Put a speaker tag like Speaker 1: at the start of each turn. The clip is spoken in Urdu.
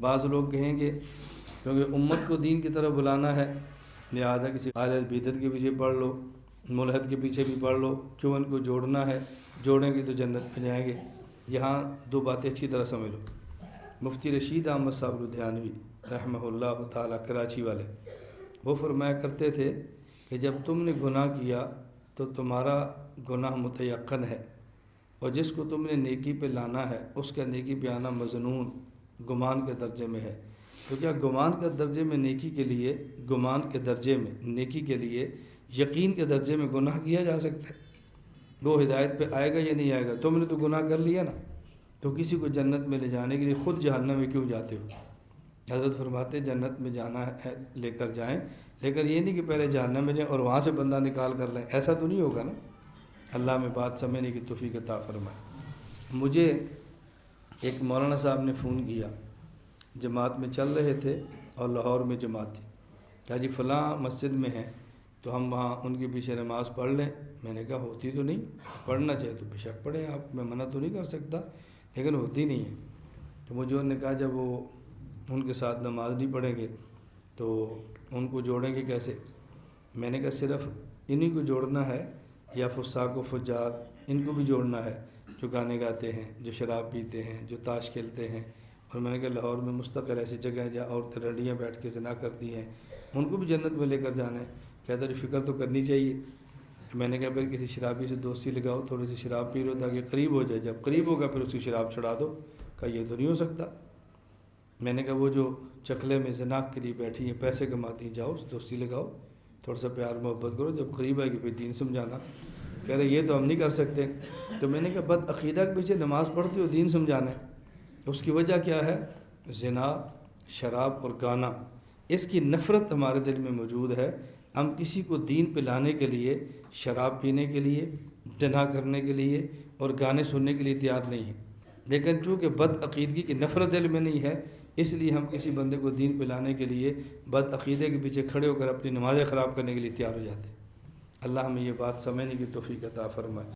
Speaker 1: بعض لوگ کہیں گے کیونکہ امت کو دین کی طرف بلانا ہے لہذا کسی اہل بدعت کے پیچھے پڑھ لو، ملحد کے پیچھے بھی پڑھ لو، کیوں ان کو جوڑنا ہے، جوڑیں گے تو جنت میں جائیں گے۔ یہاں دو باتیں اچھی طرح سمجھ لو۔ مفتی رشید احمد صاحب لدھیانوی رحمہ اللہ تعالیٰ کراچی والے، وہ فرمایا کرتے تھے کہ جب تم نے گناہ کیا تو تمہارا گناہ متیقن ہے، اور جس کو تم نے نیکی پہ لانا ہے اس کا نیکی پہ آنا مظنون، گمان کے درجے میں ہے۔ تو کیا گمان کے درجے میں نیکی کے لیے، گمان کے درجے میں نیکی کے لیے یقین کے درجے میں گناہ کیا جا سکتا ہے؟ وہ ہدایت پہ آئے گا یا نہیں آئے گا؟ تم نے تو گناہ کر لیا نا، تو کسی کو جنت میں لے جانے کے لیے خود جہنم میں کیوں جاتے ہو؟ حضرت فرماتے جنت میں جانا ہے لے کر جائیں، لیکن یہ نہیں کہ پہلے جہنم میں جائیں اور وہاں سے بندہ نکال کر لیں، ایسا تو نہیں ہوگا نا۔ اللہ میں بات سمجھنے کی توفیق عطا فرمائے۔ مجھے ایک مولانا صاحب نے فون کیا، جماعت میں چل رہے تھے اور لاہور میں جماعت تھی، کہا جی فلاں مسجد میں ہیں تو ہم وہاں ان کے پیچھے نماز پڑھ لیں۔ میں نے کہا ہوتی تو نہیں، پڑھنا چاہیے تو بے شک پڑھیں آپ، میں منع تو نہیں کر سکتا، لیکن ہوتی نہیں ہے۔ تو مجھے انہوں نے کہا جب وہ ان کے ساتھ نماز نہیں پڑھیں گے تو ان کو جوڑیں گے کیسے؟ میں نے کہا صرف انہی کو جوڑنا ہے یا فساق و فجار ان کو بھی جوڑنا ہے، جو گانے گاتے ہیں، جو شراب پیتے ہیں، جو تاش کھیلتے ہیں؟ اور میں نے کہا لاہور میں مستقل ایسی جگہ ہے جہاں عورتیں رنڈیاں بیٹھ کے زنا کرتی ہیں، ان کو بھی جنت میں لے کر جانا ہے۔ کہتا ہے فکر تو کرنی چاہیے۔ میں نے کہا پھر کسی شرابی سے دوستی لگاؤ، تھوڑی سی شراب پی لو تاکہ قریب ہو جائے، جب قریب ہوگا پھر اس کی شراب چھڑا دو۔ کہا یہ تو نہیں ہو سکتا۔ میں نے کہا وہ جو چکلے میں زنا کے لیے بیٹھی ہیں، پیسے کماتی ہیں، جاؤ دوستی لگاؤ، تھوڑا سا پیار محبت کرو، جب قریب آئے گی پھر دین سمجھانا۔ کہہ رہے یہ تو ہم نہیں کر سکتے۔ تو میں نے کہا بد عقیدہ کے پیچھے نماز پڑھتی ہو، دین سمجھانا ہے، اس کی وجہ کیا ہے؟ زنا، شراب اور گانا، اس کی نفرت ہمارے دل میں موجود ہے۔ ہم کسی کو دین پہ لانے کے لیے، شراب پینے کے لیے، زنا کرنے کے لیے اور گانے سننے کے لیے تیار نہیں ہیں، لیکن چونکہ بد عقیدگی کی نفرت دل میں نہیں ہے، اس لیے ہم کسی بندے کو دین پہ لانے کے لیے بد عقیدے کے پیچھے کھڑے ہو کر اپنی نمازیں خراب کرنے کے لیے تیار ہو جاتے ہیں۔ اللہ ہمیں یہ بات سمجھنے کی توفیق عطا فرمائے۔